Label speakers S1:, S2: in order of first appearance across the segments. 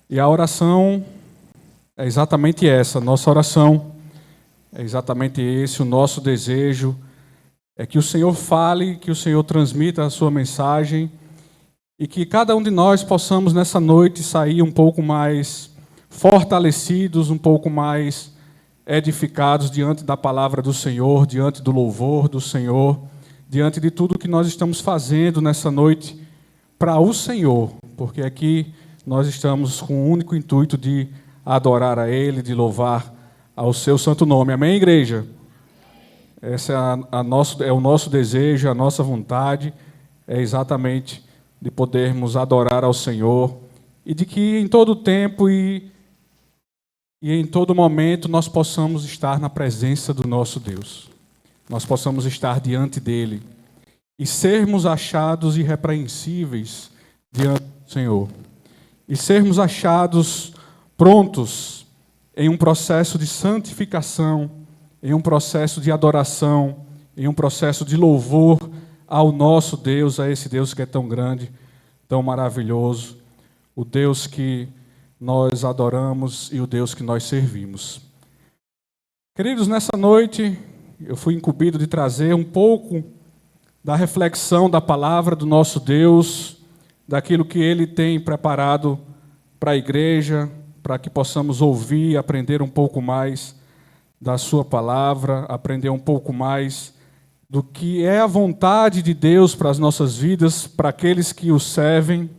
S1: E a oração é exatamente essa, nossa oração é exatamente esse, o nosso desejo é que o Senhor fale, que o Senhor transmita a sua mensagem e que cada um de nós possamos nessa noite sair um pouco mais fortalecidos, um pouco mais edificados diante da palavra do Senhor, diante do louvor do Senhor, diante de tudo que nós estamos fazendo nessa noite para o Senhor, porque aqui nós estamos com o único intuito de adorar a Ele, de louvar ao seu santo nome. Amém, igreja? Esse é o nosso desejo, a nossa vontade, é exatamente de podermos adorar ao Senhor e de que em todo tempo e em todo momento nós possamos estar na presença do nosso Deus. Nós possamos estar diante dEle e sermos achados irrepreensíveis diante do Senhor. E sermos achados prontos em um processo de santificação, em um processo de adoração, em um processo de louvor ao nosso Deus, a esse Deus que é tão grande, tão maravilhoso, o Deus que nós adoramos e o Deus que nós servimos. Queridos, nessa noite eu fui incumbido de trazer um pouco da reflexão da palavra do nosso Deus, daquilo que Ele tem preparado para a igreja, para que possamos ouvir e aprender um pouco mais da sua palavra, aprender um pouco mais do que é a vontade de Deus para as nossas vidas, para aqueles que o servem,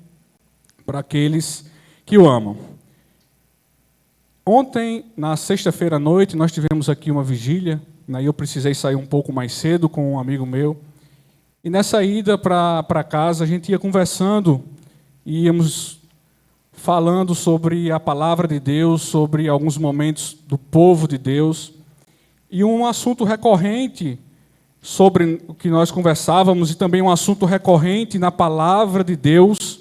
S1: para aqueles que o amam. Ontem, na sexta-feira à noite, nós tivemos aqui uma vigília, né, e eu precisei sair um pouco mais cedo com um amigo meu. E nessa ida para casa, a gente ia conversando, íamos falando sobre a palavra de Deus, sobre alguns momentos do povo de Deus. E um assunto recorrente sobre o que nós conversávamos, e também um assunto recorrente na palavra de Deus,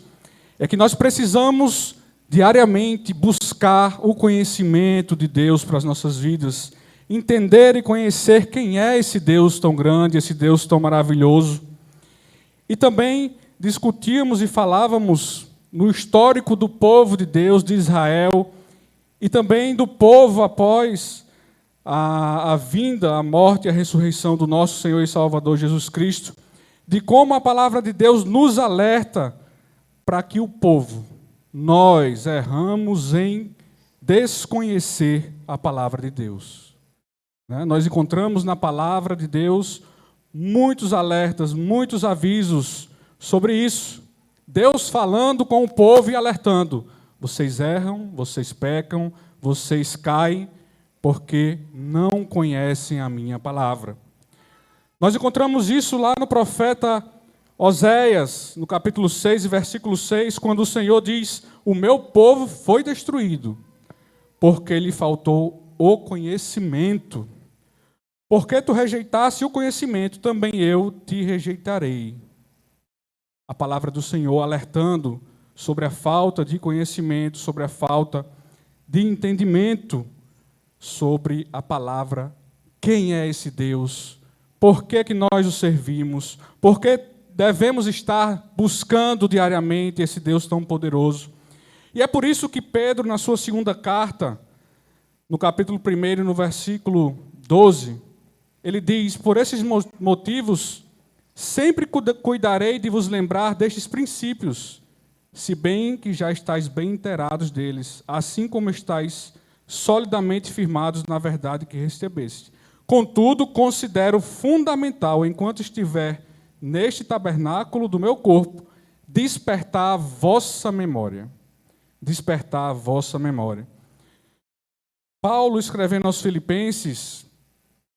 S1: é que nós precisamos diariamente buscar o conhecimento de Deus para as nossas vidas, entender e conhecer quem é esse Deus tão grande, esse Deus tão maravilhoso. E também discutíamos e falávamos no histórico do povo de Deus, de Israel, e também do povo após a vinda, a morte e a ressurreição do nosso Senhor e Salvador Jesus Cristo, de como a palavra de Deus nos alerta para que o povo, nós erramos em desconhecer a palavra de Deus. Nós encontramos na palavra de Deus muitos alertas, muitos avisos sobre isso. Deus falando com o povo e alertando: vocês erram, vocês pecam, vocês caem, porque não conhecem a minha palavra. Nós encontramos isso lá no profeta Oséias, no capítulo 6, versículo 6, quando o Senhor diz: o meu povo foi destruído, porque lhe faltou o conhecimento. Porque tu rejeitaste o conhecimento, também eu te rejeitarei. A palavra do Senhor alertando sobre a falta de conhecimento, sobre a falta de entendimento sobre a palavra, quem é esse Deus, por que nós o servimos, por que devemos estar buscando diariamente esse Deus tão poderoso. E é por isso que Pedro, na sua segunda carta, no capítulo 1, no versículo 12, ele diz: por esses motivos, sempre cuidarei de vos lembrar destes princípios, se bem que já estáis bem inteirados deles, assim como estáis solidamente firmados na verdade que recebeste. Contudo, considero fundamental, enquanto estiver neste tabernáculo do meu corpo, despertar a vossa memória. Despertar a vossa memória. Paulo, escrevendo aos Filipenses,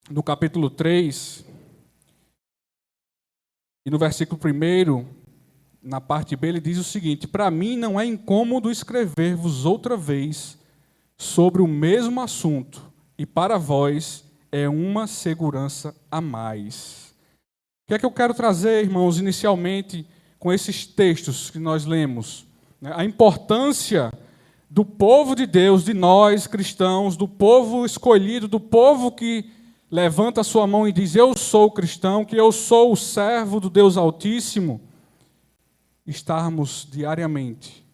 S1: no capítulo 3, e no versículo 1, na parte B, ele diz o seguinte: para mim não é incômodo escrever-vos outra vez sobre o mesmo assunto, e para vós é uma segurança a mais. O que é que eu quero trazer, irmãos, inicialmente, com esses textos que nós lemos? A importância do povo de Deus, de nós cristãos, do povo escolhido, do povo que levanta a sua mão e diz: eu sou cristão, que eu sou o servo do Deus Altíssimo, estarmos diariamente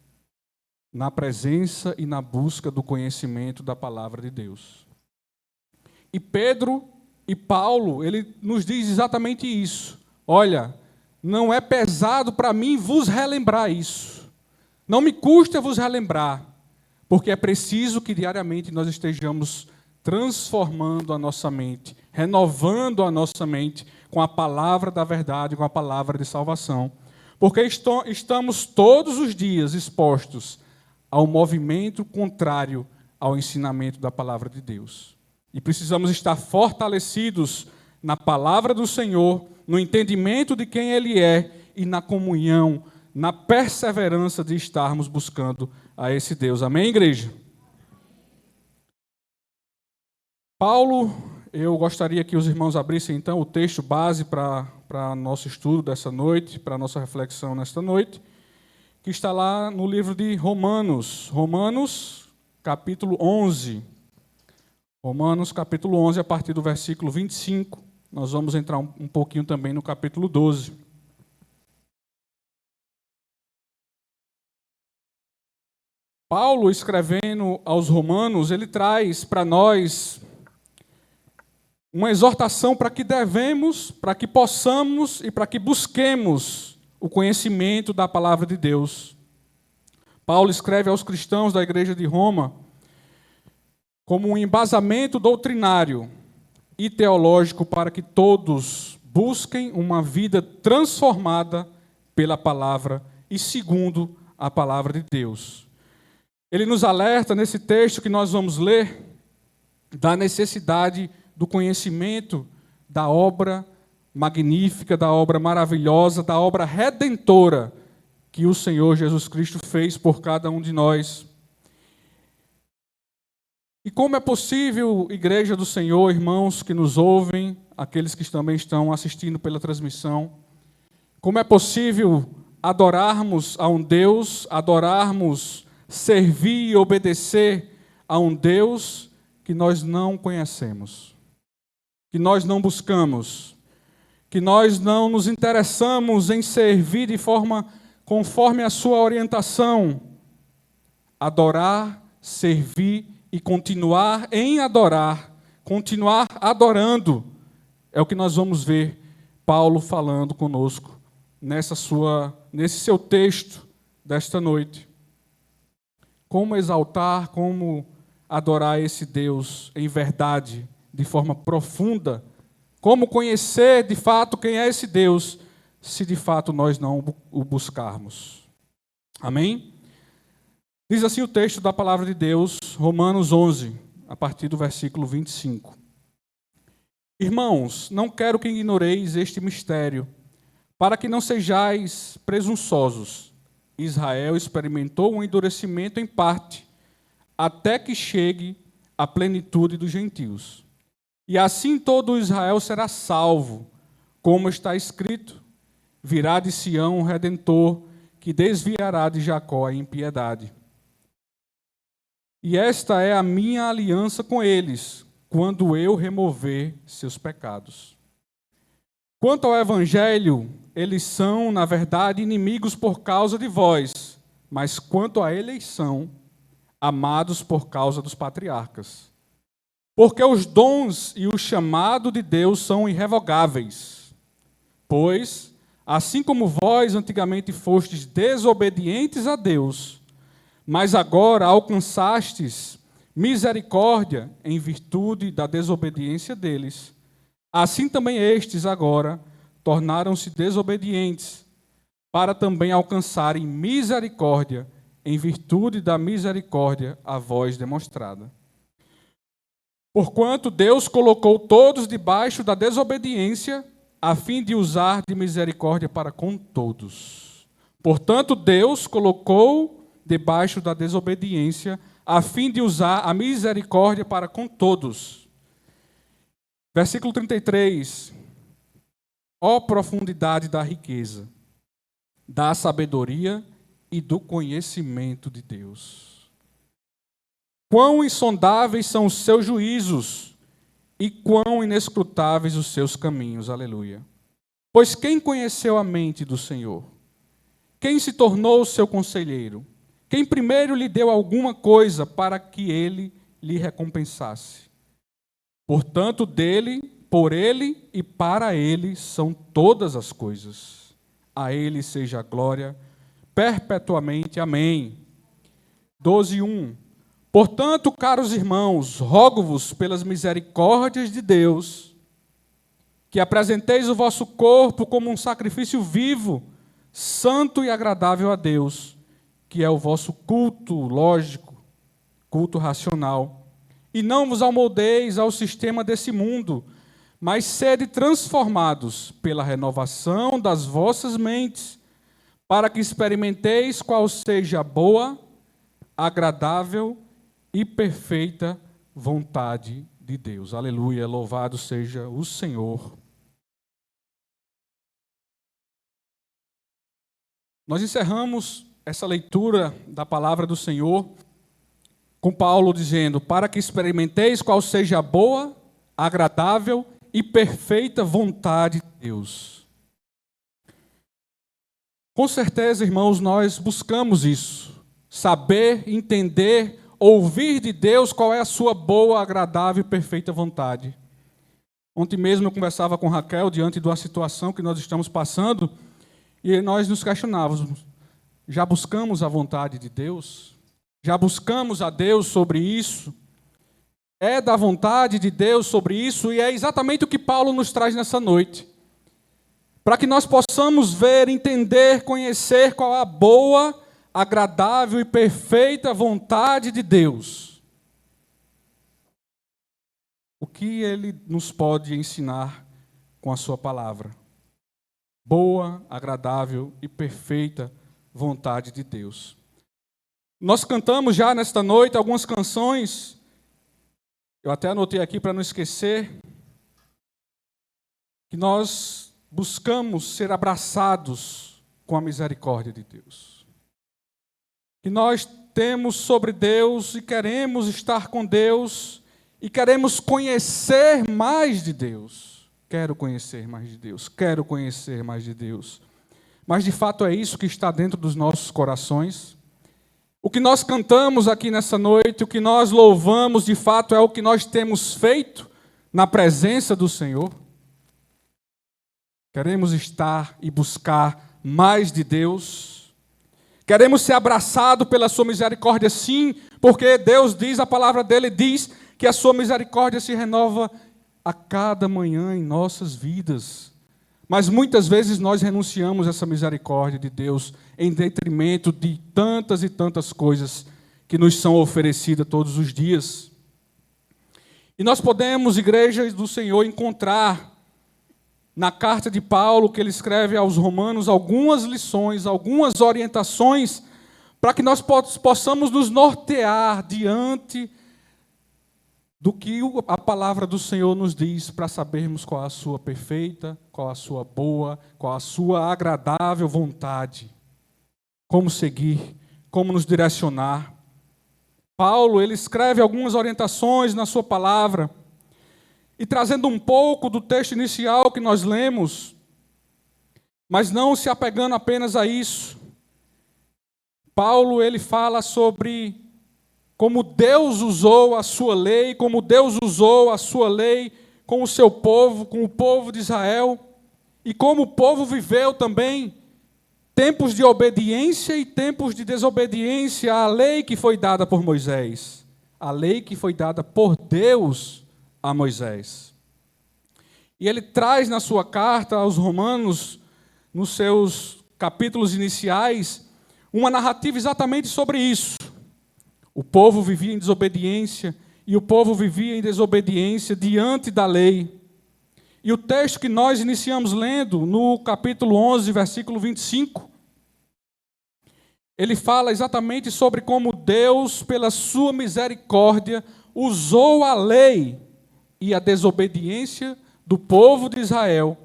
S1: na presença e na busca do conhecimento da palavra de Deus. E Pedro e Paulo, ele nos diz exatamente isso. Olha, não é pesado para mim vos relembrar isso. Não me custa vos relembrar, porque é preciso que diariamente nós estejamos transformando a nossa mente, renovando a nossa mente com a palavra da verdade, com a palavra de salvação. Porque estamos todos os dias expostos ao movimento contrário ao ensinamento da palavra de Deus. E precisamos estar fortalecidos na palavra do Senhor, no entendimento de quem Ele é e na comunhão, na perseverança de estarmos buscando a esse Deus. Amém, igreja? Paulo, eu gostaria que os irmãos abrissem então o texto base para nosso estudo dessa noite, para nossa reflexão nesta noite, que está lá no livro de Romanos, Romanos capítulo 11. Romanos capítulo 11, a partir do versículo 25. Nós vamos entrar um pouquinho também no capítulo 12. Paulo, escrevendo aos Romanos, ele traz para nós uma exortação para que devemos, para que possamos e para que busquemos o conhecimento da palavra de Deus. Paulo escreve aos cristãos da igreja de Roma como um embasamento doutrinário e teológico para que todos busquem uma vida transformada pela palavra e segundo a palavra de Deus. Ele nos alerta nesse texto que nós vamos ler da necessidade do conhecimento da obra magnífica, da obra maravilhosa, da obra redentora que o Senhor Jesus Cristo fez por cada um de nós. E como é possível, igreja do Senhor, irmãos que nos ouvem, aqueles que também estão assistindo pela transmissão, como é possível adorarmos a um Deus, adorarmos, servir e obedecer a um Deus que nós não conhecemos, que nós não buscamos, que nós não nos interessamos em servir de forma conforme a sua orientação, adorar, servir e continuar em adorar, continuar adorando, é o que nós vamos ver Paulo falando conosco nesse seu texto desta noite. Como exaltar, como adorar esse Deus em verdade, de forma profunda, como conhecer de fato quem é esse Deus, se de fato nós não o buscarmos. Amém? Diz assim o texto da palavra de Deus, Romanos 11, a partir do versículo 25. Irmãos, não quero que ignoreis este mistério, para que não sejais presunçosos. Israel experimentou um endurecimento em parte, até que chegue a plenitude dos gentios. E assim todo Israel será salvo, como está escrito: virá de Sião um redentor, que desviará de Jacó a impiedade. E esta é a minha aliança com eles, quando eu remover seus pecados. Quanto ao Evangelho, eles são, na verdade, inimigos por causa de vós, mas quanto à eleição, amados por causa dos patriarcas. Porque os dons e o chamado de Deus são irrevogáveis. Pois, assim como vós antigamente fostes desobedientes a Deus, mas agora alcançastes misericórdia em virtude da desobediência deles, assim também estes agora tornaram-se desobedientes, para também alcançarem misericórdia em virtude da misericórdia a vós demonstrada. Porquanto Deus colocou todos debaixo da desobediência, a fim de usar de misericórdia para com todos. Portanto, Deus colocou debaixo da desobediência, a fim de usar a misericórdia para com todos. Versículo 33. Ó profundidade da riqueza, da sabedoria e do conhecimento de Deus. Quão insondáveis são os seus juízos e quão inescrutáveis os seus caminhos. Aleluia. Pois quem conheceu a mente do Senhor? Quem se tornou seu conselheiro? quem primeiro lhe deu alguma coisa para que ele lhe recompensasse. Portanto, dele, por ele e para ele são todas as coisas. A ele seja a glória perpetuamente. Amém. 12:1. Portanto, caros irmãos, rogo-vos pelas misericórdias de Deus, que apresenteis o vosso corpo como um sacrifício vivo, santo e agradável a Deus, que é o vosso culto lógico, culto racional. E não vos amoldeis ao sistema desse mundo, mas sede transformados pela renovação das vossas mentes, para que experimenteis qual seja a boa, agradável e perfeita vontade de Deus. Aleluia, louvado seja o Senhor. Nós encerramos essa leitura da palavra do Senhor com Paulo dizendo: para que experimenteis qual seja a boa, agradável e perfeita vontade de Deus. Com certeza, irmãos, nós buscamos isso. Saber, entender, ouvir de Deus qual é a sua boa, agradável e perfeita vontade. Ontem mesmo eu conversava com Raquel diante de uma situação que nós estamos passando e nós nos questionávamos: já buscamos a vontade de Deus? Já buscamos a Deus sobre isso? É da vontade de Deus sobre isso? E é exatamente o que Paulo nos traz nessa noite. Para que nós possamos ver, entender, conhecer qual é a boa, agradável e perfeita vontade de Deus. O que Ele nos pode ensinar com a sua palavra? Boa, agradável e perfeita vontade de Deus. Nós cantamos já nesta noite algumas canções, eu até anotei aqui para não esquecer, que nós buscamos ser abraçados com a misericórdia de Deus. Que nós temos sobre Deus e queremos estar com Deus e queremos conhecer mais de Deus. Quero conhecer mais de Deus, quero conhecer mais de Deus. Mas de fato é isso que está dentro dos nossos corações. O que nós cantamos aqui nessa noite, o que nós louvamos, de fato é o que nós temos feito na presença do Senhor. Queremos estar e buscar mais de Deus. Queremos ser abraçados pela sua misericórdia, sim, porque Deus diz, a palavra dele diz que a sua misericórdia se renova a cada manhã em nossas vidas. Mas muitas vezes nós renunciamos a essa misericórdia de Deus em detrimento de tantas e tantas coisas que nos são oferecidas todos os dias. E nós podemos, igrejas do Senhor, encontrar na carta de Paulo, que ele escreve aos Romanos, algumas lições, algumas orientações, para que nós possamos nos nortear diante do que a palavra do Senhor nos diz, para sabermos qual a sua perfeita, qual a sua boa, qual a sua agradável vontade. Como seguir, como nos direcionar. Paulo, ele escreve algumas orientações na sua palavra, e trazendo um pouco do texto inicial que nós lemos, mas não se apegando apenas a isso. Paulo, ele fala sobre como Deus usou a sua lei, como Deus usou a sua lei com o seu povo, com o povo de Israel, e como o povo viveu também tempos de obediência e tempos de desobediência à lei que foi dada por Moisés, a lei que foi dada por Deus a Moisés. E ele traz na sua carta aos Romanos, nos seus capítulos iniciais, uma narrativa exatamente sobre isso. O povo vivia em desobediência e o povo vivia em desobediência diante da lei. E o texto que nós iniciamos lendo, no capítulo 11, versículo 25, ele fala exatamente sobre como Deus, pela sua misericórdia, usou a lei e a desobediência do povo de Israel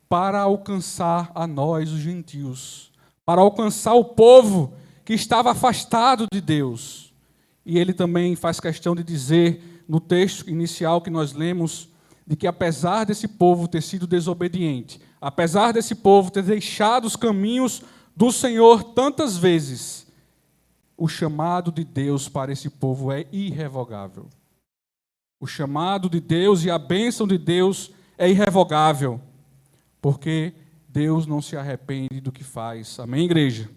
S1: para alcançar a nós, os gentios, para alcançar o povo que estava afastado de Deus. E ele também faz questão de dizer, no texto inicial que nós lemos, de que apesar desse povo ter sido desobediente, apesar desse povo ter deixado os caminhos do Senhor tantas vezes, o chamado de Deus para esse povo é irrevogável. O chamado de Deus e a bênção de Deus é irrevogável, porque Deus não se arrepende do que faz. Amém, igreja?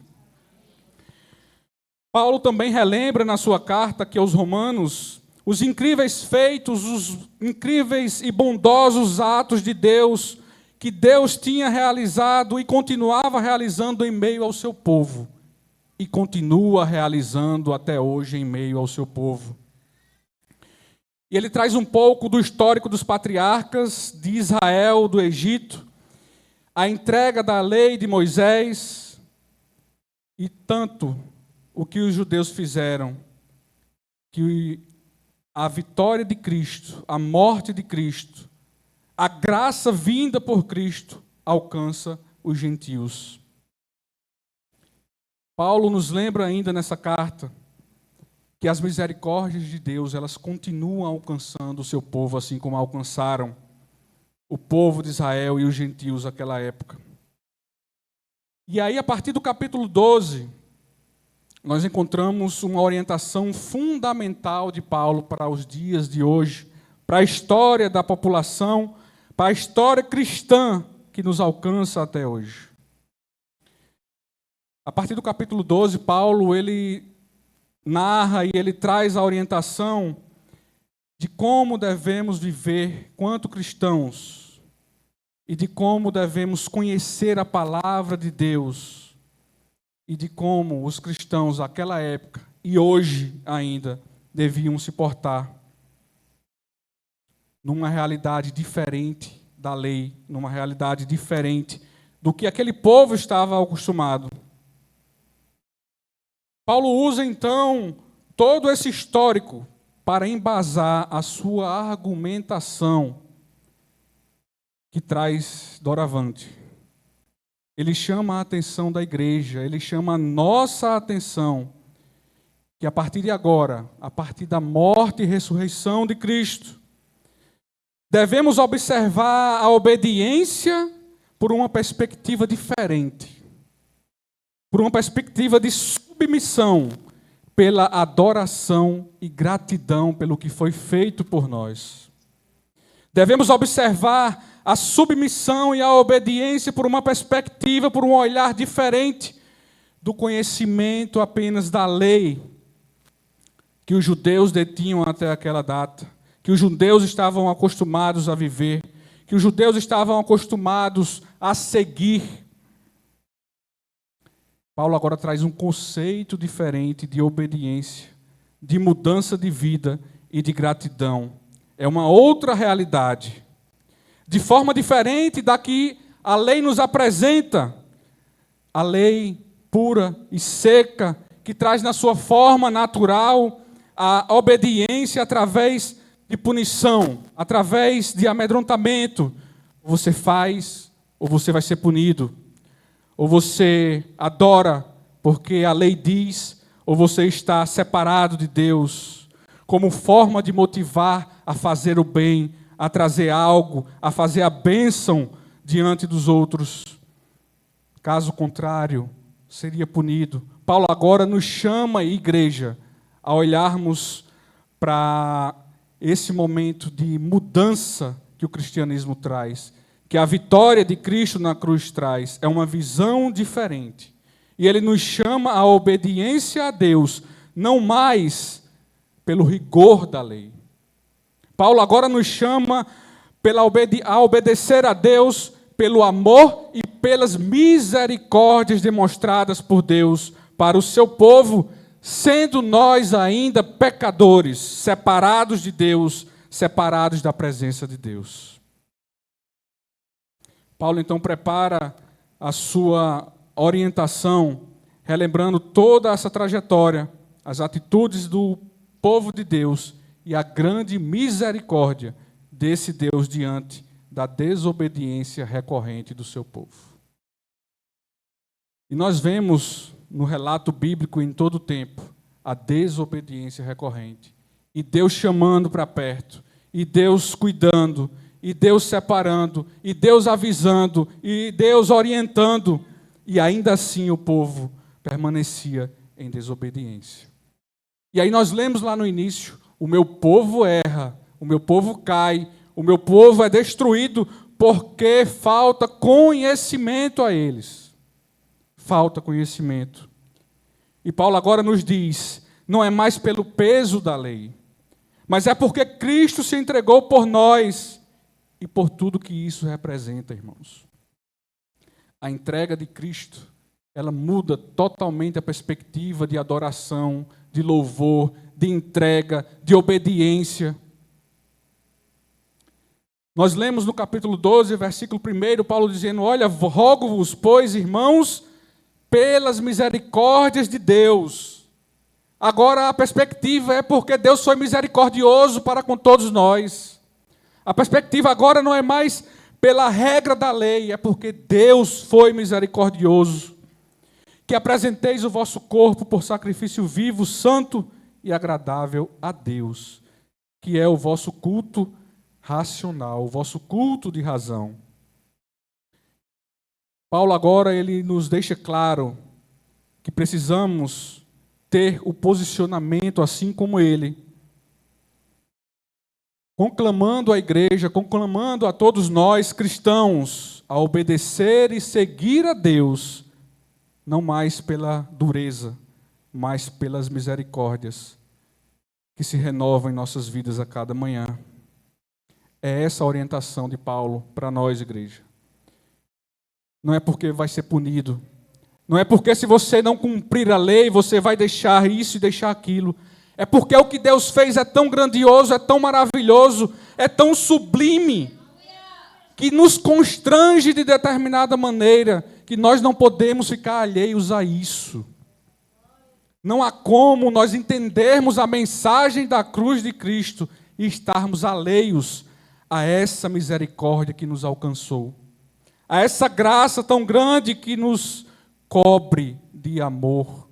S1: Paulo também relembra na sua carta que aos Romanos os incríveis feitos, os incríveis e bondosos atos de Deus que Deus tinha realizado e continuava realizando em meio ao seu povo e continua realizando até hoje em meio ao seu povo. E ele traz um pouco do histórico dos patriarcas de Israel, do Egito, a entrega da lei de Moisés e tanto o que os judeus fizeram, que a vitória de Cristo, a morte de Cristo, a graça vinda por Cristo alcança os gentios. Paulo nos lembra ainda nessa carta que as misericórdias de Deus, elas continuam alcançando o seu povo, assim como alcançaram o povo de Israel e os gentios naquela época. E aí, a partir do capítulo 12, nós encontramos uma orientação fundamental de Paulo para os dias de hoje, para a história da população, para a história cristã que nos alcança até hoje. A partir do capítulo 12, Paulo, ele narra e ele traz a orientação de como devemos viver quanto cristãos e de como devemos conhecer a palavra de Deus e de como os cristãos daquela época e hoje ainda deviam se portar numa realidade diferente da lei, numa realidade diferente do que aquele povo estava acostumado. Paulo usa, então, todo esse histórico para embasar a sua argumentação que traz doravante. Ele chama a atenção da igreja, ele chama a nossa atenção que a partir de agora, a partir da morte e ressurreição de Cristo, devemos observar a obediência por uma perspectiva diferente, por uma perspectiva de submissão, pela adoração e gratidão pelo que foi feito por nós. Devemos observar a submissão e a obediência por uma perspectiva, por um olhar diferente do conhecimento apenas da lei que os judeus detinham até aquela data, que os judeus estavam acostumados a viver, que os judeus estavam acostumados a seguir. Paulo agora traz um conceito diferente de obediência, de mudança de vida e de gratidão. É uma outra realidade. De forma diferente da que a lei nos apresenta, a lei pura e seca, que traz na sua forma natural a obediência através de punição, através de amedrontamento. Você faz ou você vai ser punido. Ou você adora porque a lei diz, ou você está separado de Deus, como forma de motivar a fazer o bem, a trazer algo, a fazer a bênção diante dos outros. Caso contrário, seria punido. Paulo agora nos chama, igreja, a olharmos para esse momento de mudança que o cristianismo traz, que a vitória de Cristo na cruz traz, é uma visão diferente. E ele nos chama à obediência a Deus, não mais pelo rigor da lei. Paulo agora nos chama a obedecer a Deus pelo amor e pelas misericórdias demonstradas por Deus para o seu povo, sendo nós ainda pecadores, separados de Deus, separados da presença de Deus. Paulo, então, prepara a sua orientação, relembrando toda essa trajetória, as atitudes do povo de Deus e a grande misericórdia desse Deus diante da desobediência recorrente do seu povo. E nós vemos no relato bíblico em todo o tempo a desobediência recorrente. E Deus chamando para perto, e Deus cuidando, e Deus separando, e Deus avisando, e Deus orientando, e ainda assim o povo permanecia em desobediência. E aí nós lemos lá no início, o meu povo erra, o meu povo cai, o meu povo é destruído porque falta conhecimento a eles. Falta conhecimento. E Paulo agora nos diz, não é mais pelo peso da lei, mas é porque Cristo se entregou por nós e por tudo que isso representa, irmãos. A entrega de Cristo, ela muda totalmente a perspectiva de adoração, de louvor, de entrega, de obediência. Nós lemos no capítulo 12, versículo 1, Paulo dizendo, olha, rogo-vos, pois, irmãos, pelas misericórdias de Deus. Agora a perspectiva é porque Deus foi misericordioso para com todos nós. A perspectiva agora não é mais pela regra da lei, é porque Deus foi misericordioso. Que apresenteis o vosso corpo por sacrifício vivo, santo e agradável a Deus, que é o vosso culto racional, o vosso culto de razão. Paulo agora ele nos deixa claro que precisamos ter o posicionamento assim como ele, conclamando a igreja, conclamando a todos nós cristãos a obedecer e seguir a Deus, não mais pela dureza, mas pelas misericórdias que se renovam em nossas vidas a cada manhã. É essa a orientação de Paulo para nós, igreja. Não é porque vai ser punido. Não é porque se você não cumprir a lei, você vai deixar isso e deixar aquilo. É porque o que Deus fez é tão grandioso, é tão maravilhoso, é tão sublime, que nos constrange de determinada maneira, que nós não podemos ficar alheios a isso. Não há como nós entendermos a mensagem da cruz de Cristo e estarmos alheios a essa misericórdia que nos alcançou, a essa graça tão grande que nos cobre de amor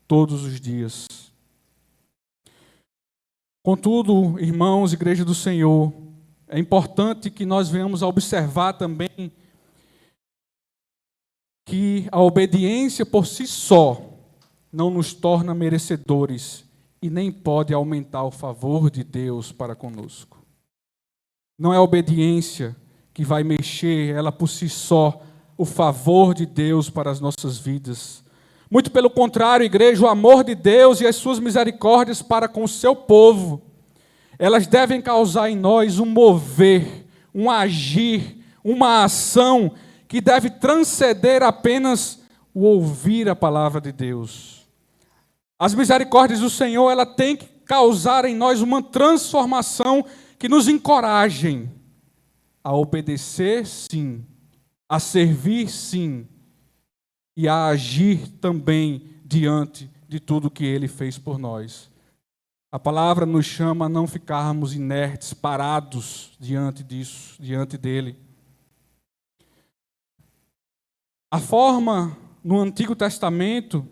S1: todos os dias. Contudo, irmãos, igreja do Senhor, é importante que nós venhamos a observar também que a obediência por si só não nos torna merecedores e nem pode aumentar o favor de Deus para conosco. Não é a obediência que vai mexer, ela por si só, o favor de Deus para as nossas vidas. Muito pelo contrário, igreja, o amor de Deus e as suas misericórdias para com o seu povo, elas devem causar em nós um mover, um agir, uma ação que deve transcender apenas o ouvir a palavra de Deus. As misericórdias do Senhor, ela tem que causar em nós uma transformação que nos encorajem a obedecer, sim, a servir, sim, e a agir também diante de tudo que Ele fez por nós. A palavra nos chama a não ficarmos inertes, parados diante disso, diante dEle. A forma no Antigo Testamento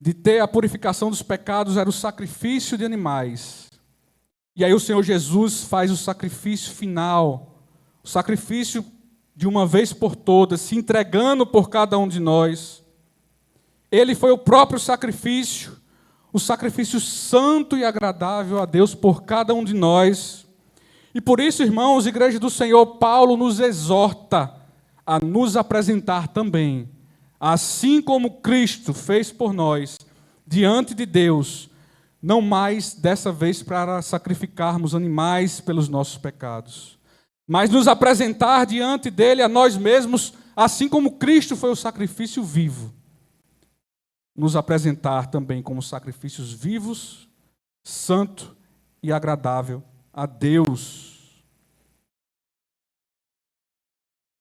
S1: de ter a purificação dos pecados era o sacrifício de animais. E aí o Senhor Jesus faz o sacrifício final, o sacrifício de uma vez por todas, se entregando por cada um de nós. Ele foi o próprio sacrifício, o sacrifício santo e agradável a Deus por cada um de nós. E por isso, irmãos, igreja do Senhor, Paulo nos exorta a nos apresentar também, assim como Cristo fez por nós, diante de Deus, não mais dessa vez para sacrificarmos animais pelos nossos pecados, mas nos apresentar diante dele a nós mesmos, assim como Cristo foi o sacrifício vivo, nos apresentar também como sacrifícios vivos, santo e agradável a Deus.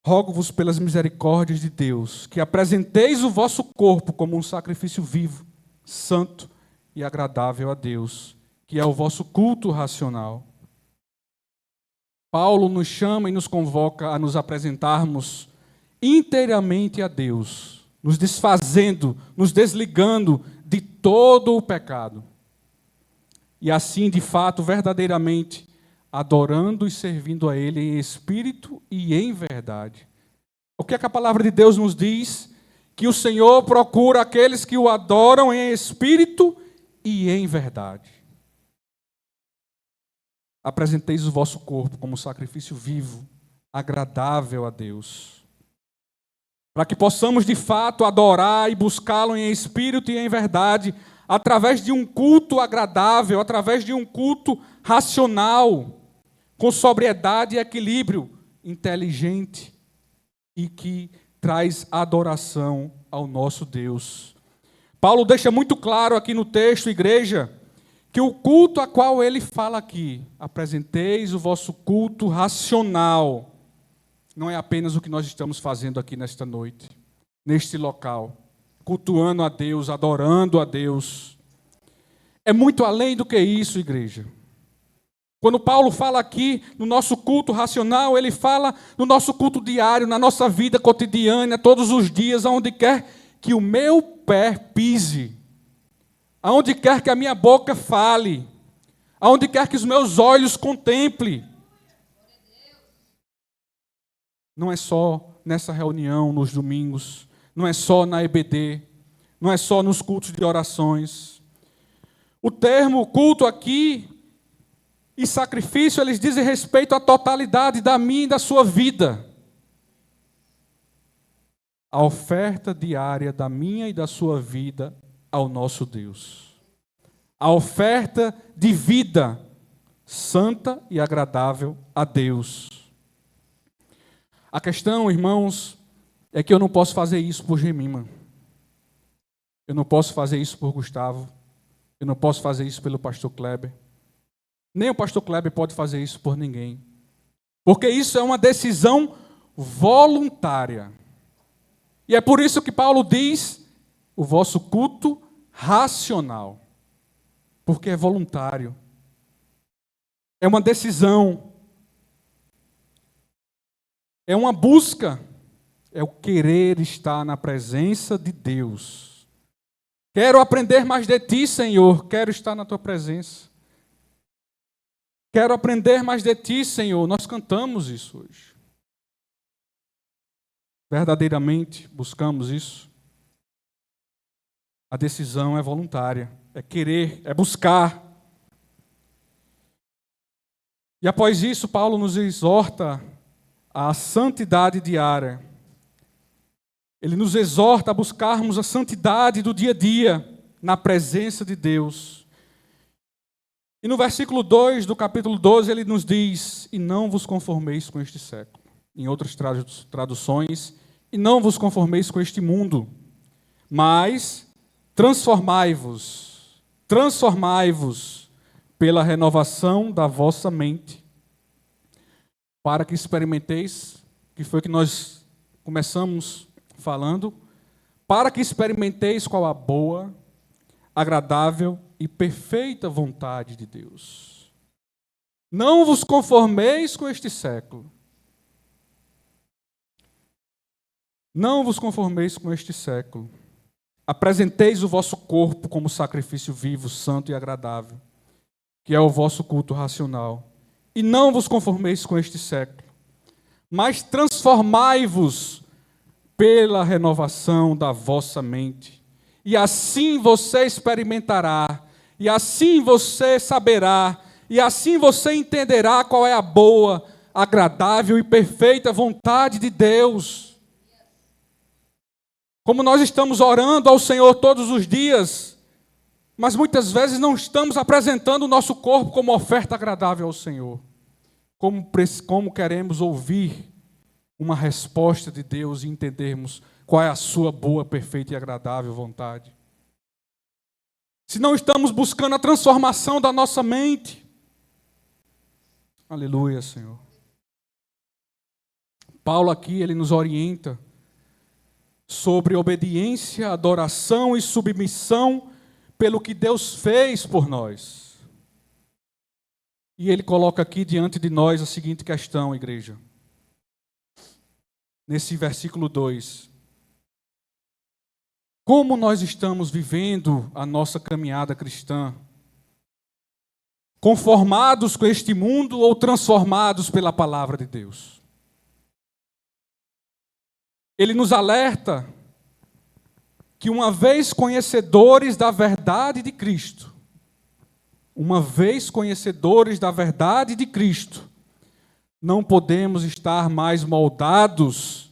S1: Rogo-vos pelas misericórdias de Deus, que apresenteis o vosso corpo como um sacrifício vivo, santo e agradável a Deus, que é o vosso culto racional. Paulo nos chama e nos convoca a nos apresentarmos inteiramente a Deus, nos desfazendo, nos desligando de todo o pecado. E assim, de fato, verdadeiramente, adorando e servindo a Ele em espírito e em verdade. O que é que a palavra de Deus nos diz? que o Senhor procura aqueles que o adoram em espírito e em verdade. Apresenteis o vosso corpo como sacrifício vivo, agradável a Deus, para que possamos de fato adorar e buscá-lo em espírito e em verdade, através de um culto agradável, através de um culto racional, com sobriedade e equilíbrio, inteligente e que traz adoração ao nosso Deus. Paulo deixa muito claro aqui no texto, igreja, que o culto a qual ele fala aqui, apresenteis o vosso culto racional, não é apenas o que nós estamos fazendo aqui nesta noite, neste local, cultuando a Deus, adorando a Deus. É muito além do que isso, igreja. Quando Paulo fala aqui no nosso culto racional, ele fala no nosso culto diário, na nossa vida cotidiana, todos os dias, aonde quer que o meu pé pise, aonde quer que a minha boca fale, aonde quer que os meus olhos contemplem. Não é só nessa reunião, nos domingos, não é só na EBD, não é só nos cultos de orações. O termo culto aqui e sacrifício, eles dizem respeito à totalidade da minha e da sua vida. A oferta diária da minha e da sua vida ao nosso Deus. A oferta de vida santa e agradável a Deus. A questão, irmãos, é que eu não posso fazer isso por Gemima. Eu não posso fazer isso por Gustavo. Eu não posso fazer isso pelo pastor Kleber. Nem o pastor Kleber pode fazer isso por ninguém. Porque isso é uma decisão voluntária. E é por isso que Paulo diz o vosso culto racional. Porque é voluntário. É uma decisão. É uma busca, é o querer estar na presença de Deus. Quero aprender mais de Ti, Senhor, quero estar na Tua presença. Quero aprender mais de Ti, Senhor. Nós cantamos isso hoje. Verdadeiramente buscamos isso. A decisão é voluntária, é querer, é buscar. E após isso, Paulo nos exorta a santidade diária. Ele nos exorta a buscarmos a santidade do dia a dia, na presença de Deus. E no versículo 2 do capítulo 12, ele nos diz, e não vos conformeis com este século. Em outras traduções, e não vos conformeis com este mundo, mas transformai-vos pela renovação da vossa mente, para que experimenteis, que foi que nós começamos falando, para que experimenteis qual a boa, agradável e perfeita vontade de Deus. Não vos conformeis com este século. Não vos conformeis com este século. Apresenteis o vosso corpo como sacrifício vivo, santo e agradável, que é o vosso culto racional. E não vos conformeis com este século, mas transformai-vos pela renovação da vossa mente. E assim você experimentará, e assim você saberá, e assim você entenderá qual é a boa, agradável e perfeita vontade de Deus. Como nós estamos orando ao Senhor todos os dias, mas muitas vezes não estamos apresentando o nosso corpo como oferta agradável ao Senhor. Como queremos ouvir uma resposta de Deus e entendermos qual é a sua boa, perfeita e agradável vontade. Se não estamos buscando a transformação da nossa mente. Aleluia, Senhor. Paulo aqui, ele nos orienta sobre obediência, adoração e submissão pelo que Deus fez por nós. E ele coloca aqui diante de nós a seguinte questão, igreja. Nesse versículo 2. Como nós estamos vivendo a nossa caminhada cristã? Conformados com este mundo ou transformados pela palavra de Deus? Ele nos alerta que uma vez conhecedores da verdade de Cristo, não podemos estar mais moldados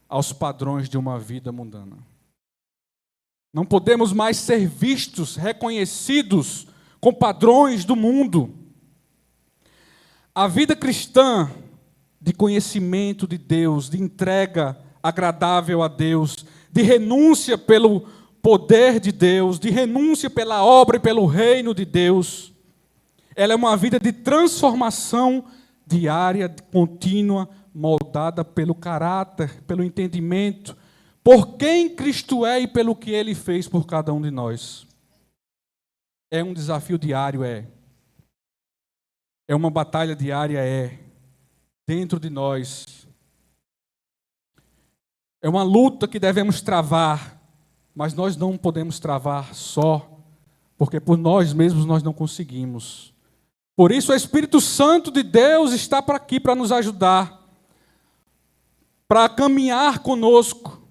S1: aos padrões de uma vida mundana. Não podemos mais ser vistos, reconhecidos com padrões do mundo. A vida cristã de conhecimento de Deus, de entrega agradável a Deus, de renúncia pelo poder de Deus, de renúncia pela obra e pelo reino de Deus, ela é uma vida de transformação diária, contínua, moldada pelo caráter, pelo entendimento, por quem Cristo é e pelo que Ele fez por cada um de nós. É um desafio diário, é uma batalha diária, dentro de nós. É uma luta que devemos travar, mas nós não podemos travar só, porque por nós mesmos nós não conseguimos. Por isso o Espírito Santo de Deus está aqui para nos ajudar, para caminhar conosco,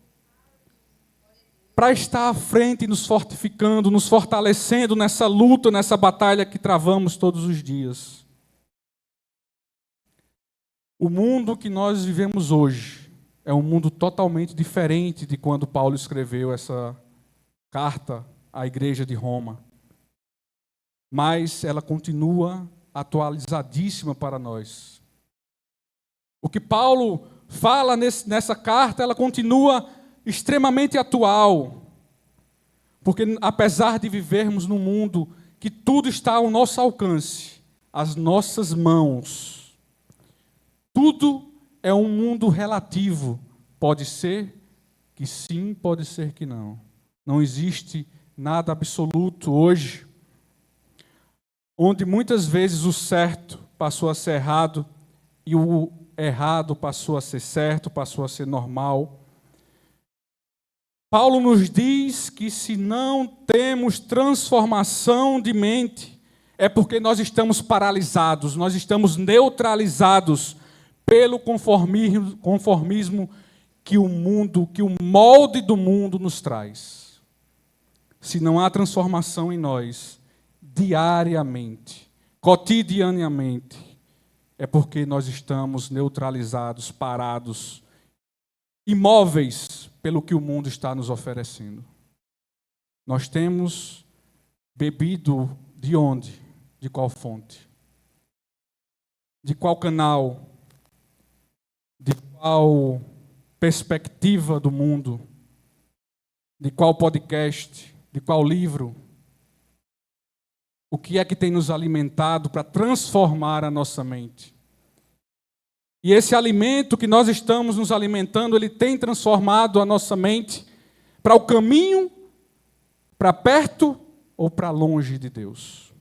S1: para estar à frente, nos fortificando, nos fortalecendo nessa luta, nessa batalha que travamos todos os dias. O mundo que nós vivemos hoje é um mundo totalmente diferente de quando Paulo escreveu essa carta à igreja de Roma. Mas ela continua atualizadíssima para nós. O que Paulo fala nessa carta, ela continua extremamente atual. Porque apesar de vivermos num mundo que tudo está ao nosso alcance, às nossas mãos, tudo é um mundo relativo. Pode ser que sim, pode ser que não. Não existe nada absoluto hoje, onde muitas vezes o certo passou a ser errado e o errado passou a ser certo, passou a ser normal. Paulo nos diz que se não temos transformação de mente, é porque nós estamos paralisados, nós estamos neutralizados pelo conformismo que o mundo, que o molde do mundo nos traz. Se não há transformação em nós, diariamente, cotidianamente, é porque nós estamos neutralizados, parados, imóveis pelo que o mundo está nos oferecendo. Nós temos bebido de onde? De qual fonte? De qual canal? De qual perspectiva do mundo? De qual podcast? De qual livro? O que é que tem nos alimentado para transformar a nossa mente? E esse alimento que nós estamos nos alimentando, ele tem transformado a nossa mente para o caminho, para perto ou para longe de Deus.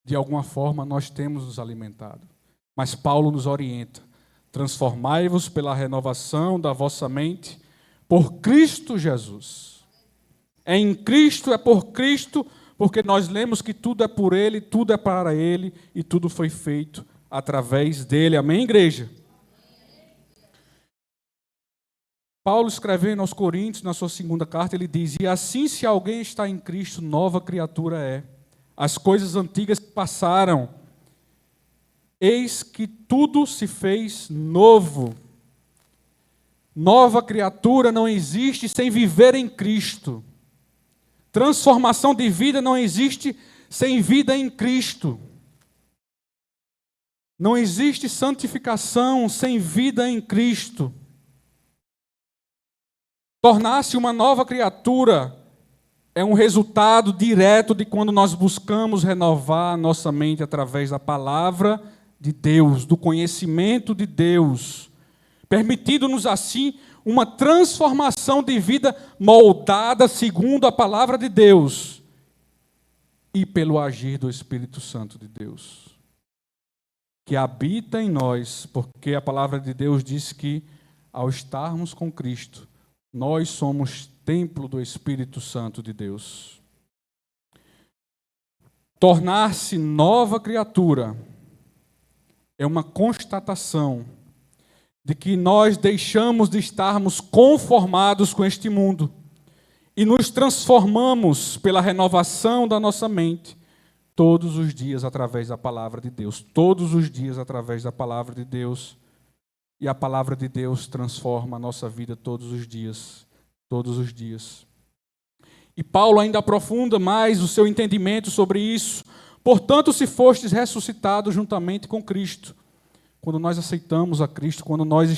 S1: De alguma forma nós temos nos alimentado. Mas Paulo nos orienta: transformai-vos pela renovação da vossa mente por Cristo Jesus. É em Cristo, é por Cristo, porque nós lemos que tudo é por Ele, tudo é para Ele e tudo foi feito através dele. Amém, igreja? Paulo, escrevendo aos Coríntios, na sua segunda carta, ele diz: e assim, se alguém está em Cristo, nova criatura é. As coisas antigas passaram, eis que tudo se fez novo. Nova criatura não existe sem viver em Cristo. Transformação de vida não existe sem vida em Cristo. Não existe santificação sem vida em Cristo. Tornar-se uma nova criatura é um resultado direto de quando nós buscamos renovar a nossa mente através da palavra de Deus, do conhecimento de Deus, permitindo-nos assim uma transformação de vida moldada segundo a palavra de Deus e pelo agir do Espírito Santo de Deus, que habita em nós, porque a palavra de Deus diz que, ao estarmos com Cristo, nós somos templo do Espírito Santo de Deus. Tornar-se nova criatura é uma constatação de que nós deixamos de estarmos conformados com este mundo e nos transformamos pela renovação da nossa mente todos os dias através da palavra de Deus. Todos os dias através da palavra de Deus. E a palavra de Deus transforma a nossa vida todos os dias. Todos os dias. E Paulo ainda aprofunda mais o seu entendimento sobre isso. Portanto, se fostes ressuscitados juntamente com Cristo, quando nós aceitamos a Cristo, quando nós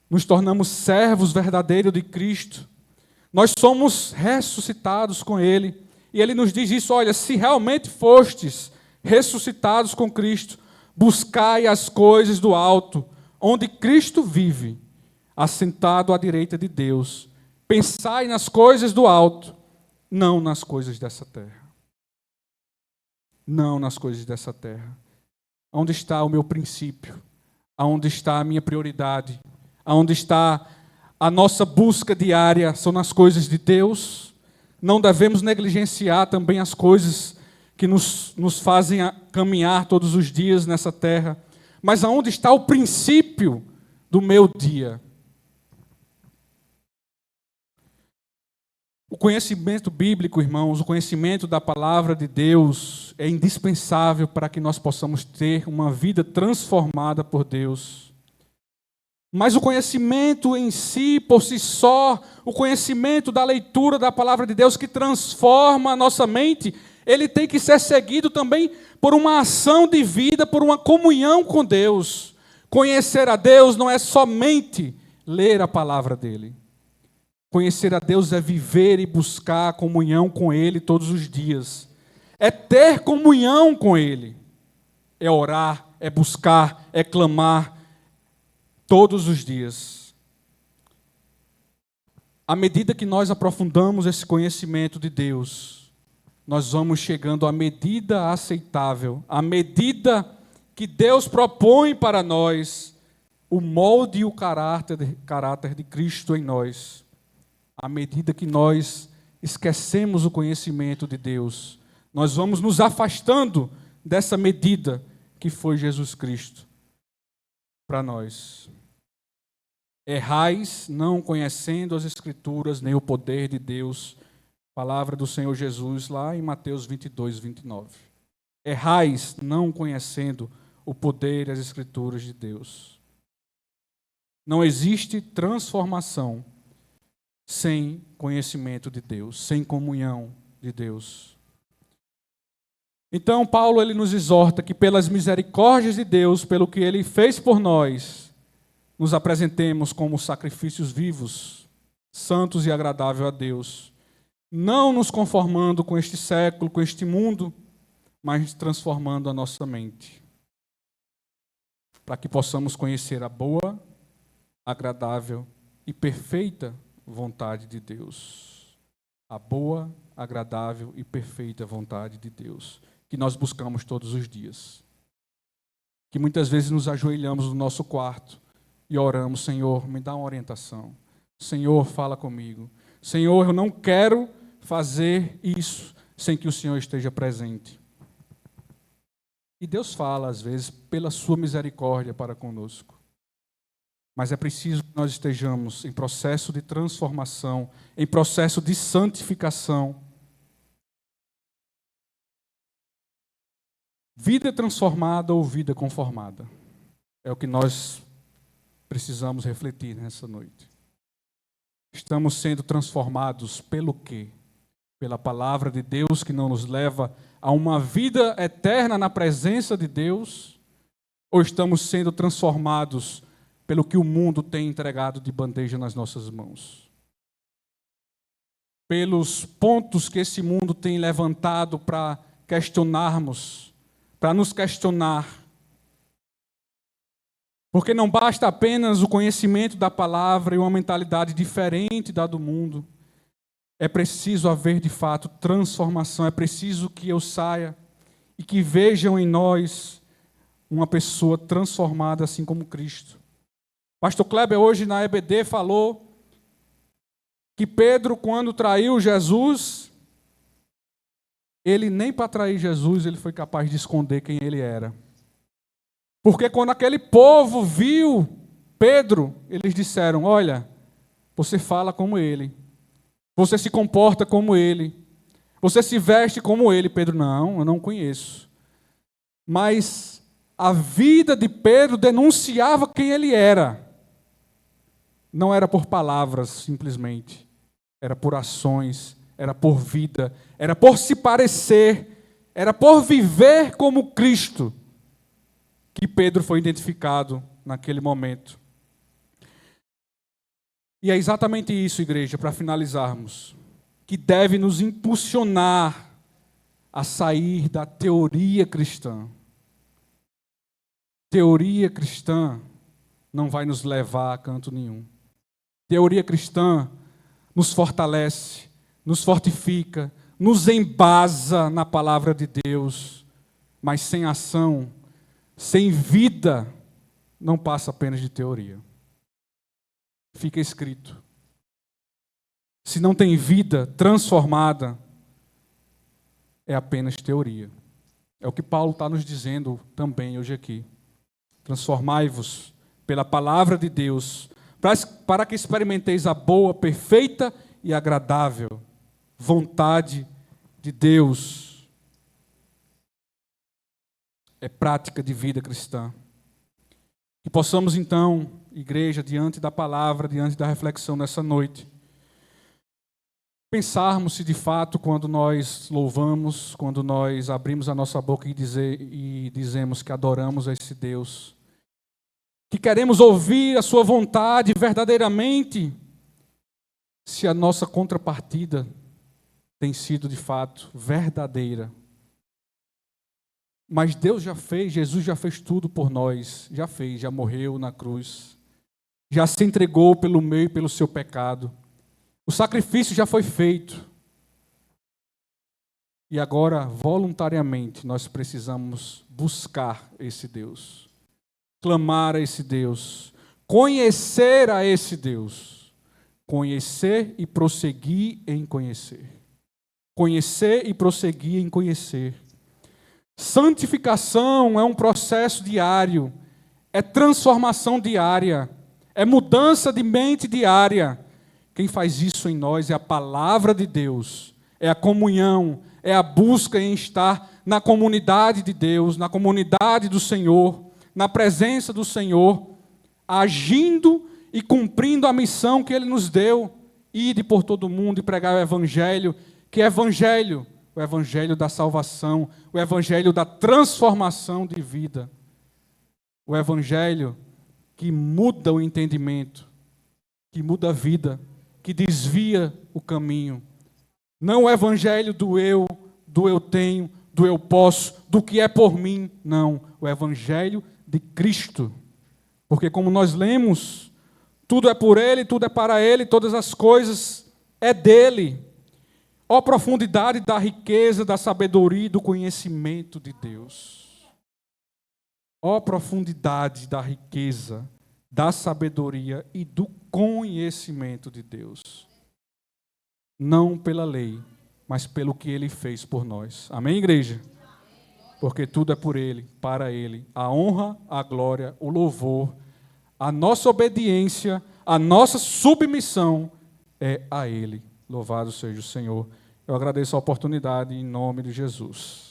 S1: nos tornamos servos verdadeiros de Cristo, nós somos ressuscitados com Ele. E Ele nos diz isso, olha, se realmente fostes ressuscitados com Cristo, buscai as coisas do alto, onde Cristo vive, assentado à direita de Deus. Pensai nas coisas do alto, não nas coisas dessa terra. Não nas coisas dessa terra. Onde está o meu princípio? Aonde está a minha prioridade? Aonde está a nossa busca diária? São nas coisas de Deus. Não devemos negligenciar também as coisas que nos fazem caminhar todos os dias nessa terra. Mas aonde está o princípio do meu dia? O conhecimento bíblico, irmãos, o conhecimento da palavra de Deus é indispensável para que nós possamos ter uma vida transformada por Deus. Mas o conhecimento em si, por si só, o conhecimento da leitura da palavra de Deus que transforma a nossa mente, ele tem que ser seguido também por uma ação de vida, por uma comunhão com Deus. Conhecer a Deus não é somente ler a palavra dele. Conhecer a Deus é viver e buscar comunhão com Ele todos os dias. É ter comunhão com Ele. É orar, é buscar, é clamar todos os dias. À medida que nós aprofundamos esse conhecimento de Deus, nós vamos chegando à medida aceitável, à medida que Deus propõe para nós o molde e o caráter de Cristo em nós. À medida que nós esquecemos o conhecimento de Deus, nós vamos nos afastando dessa medida que foi Jesus Cristo para nós. Errais não conhecendo as Escrituras nem o poder de Deus, palavra do Senhor Jesus lá em Mateus 22, 29. Errais não conhecendo o poder e as Escrituras de Deus. Não existe transformação sem conhecimento de Deus, sem comunhão de Deus. Então, Paulo ele nos exorta que pelas misericórdias de Deus, pelo que Ele fez por nós, nos apresentemos como sacrifícios vivos, santos e agradáveis a Deus, não nos conformando com este século, com este mundo, mas transformando a nossa mente, para que possamos conhecer a boa, agradável e perfeita vontade de Deus. A boa, agradável e perfeita vontade de Deus, que nós buscamos todos os dias. Que muitas vezes nos ajoelhamos no nosso quarto e oramos, Senhor, me dá uma orientação. Senhor, fala comigo. Senhor, eu não quero fazer isso sem que o Senhor esteja presente. E Deus fala, às vezes, pela sua misericórdia para conosco. Mas é preciso que nós estejamos em processo de transformação, em processo de santificação. Vida transformada ou vida conformada? É o que nós precisamos refletir nessa noite. Estamos sendo transformados pelo quê? Pela palavra de Deus que não nos leva a uma vida eterna na presença de Deus? Ou estamos sendo transformados pelo que o mundo tem entregado de bandeja nas nossas mãos? Pelos pontos que esse mundo tem levantado para questionarmos, para nos questionar. Porque não basta apenas o conhecimento da palavra e uma mentalidade diferente da do mundo. É preciso haver, de fato, transformação. É preciso que eu saia e que vejam em nós uma pessoa transformada assim como Cristo. Pastor Kleber, hoje na EBD, falou que Pedro, quando traiu Jesus, ele nem para trair Jesus, ele foi capaz de esconder quem ele era. Porque quando aquele povo viu Pedro, eles disseram, olha, você fala como ele, você se comporta como ele, você se veste como ele. Pedro, não, eu não conheço. Mas a vida de Pedro denunciava quem ele era. Não era por palavras, simplesmente. Era por ações, era por vida, era por se parecer, era por viver como Cristo, que Pedro foi identificado naquele momento. E é exatamente isso, igreja, para finalizarmos, que deve nos impulsionar a sair da teoria cristã. Teoria cristã não vai nos levar a canto nenhum. Teoria cristã nos fortalece, nos fortifica, nos embasa na palavra de Deus, mas sem ação, sem vida, não passa apenas de teoria. Fica escrito. Se não tem vida transformada, é apenas teoria. É o que Paulo está nos dizendo também hoje aqui. Transformai-vos pela palavra de Deus, para que experimenteis a boa, perfeita e agradável vontade de Deus. É prática de vida cristã. Que possamos então, igreja, diante da palavra, diante da reflexão nessa noite, pensarmos se de fato, quando nós louvamos, quando nós abrimos a nossa boca e dizemos que adoramos a esse Deus, que queremos ouvir a sua vontade verdadeiramente, se a nossa contrapartida tem sido de fato verdadeira. Mas Deus já fez, Jesus já fez tudo por nós, já fez, já morreu na cruz, já se entregou pelo meu e pelo seu pecado. O sacrifício já foi feito. E agora, voluntariamente, nós precisamos buscar esse Deus, clamar a esse Deus, conhecer a esse Deus, conhecer e prosseguir em conhecer. Conhecer e prosseguir em conhecer. Santificação é um processo diário, é transformação diária, é mudança de mente diária. Quem faz isso em nós é a palavra de Deus, é a comunhão, é a busca em estar na comunidade de Deus, na comunidade do Senhor, na presença do Senhor, agindo e cumprindo a missão que Ele nos deu, ide por todo o mundo e pregar o Evangelho. Que Evangelho? O Evangelho da salvação, o Evangelho da transformação de vida, o Evangelho que muda o entendimento, que muda a vida, que desvia o caminho. Não o Evangelho do eu tenho, do eu posso, do que é por mim, não. O Evangelho de Cristo. Porque como nós lemos, tudo é por Ele, tudo é para Ele, todas as coisas é dEle. Ó profundidade da riqueza, da sabedoria e do conhecimento de Deus. Ó profundidade da riqueza, da sabedoria e do conhecimento de Deus. Não pela lei, mas pelo que Ele fez por nós. Amém, igreja? Porque tudo é por Ele, para Ele. A honra, a glória, o louvor, a nossa obediência, a nossa submissão é a Ele. Louvado seja o Senhor. Eu agradeço a oportunidade em nome de Jesus.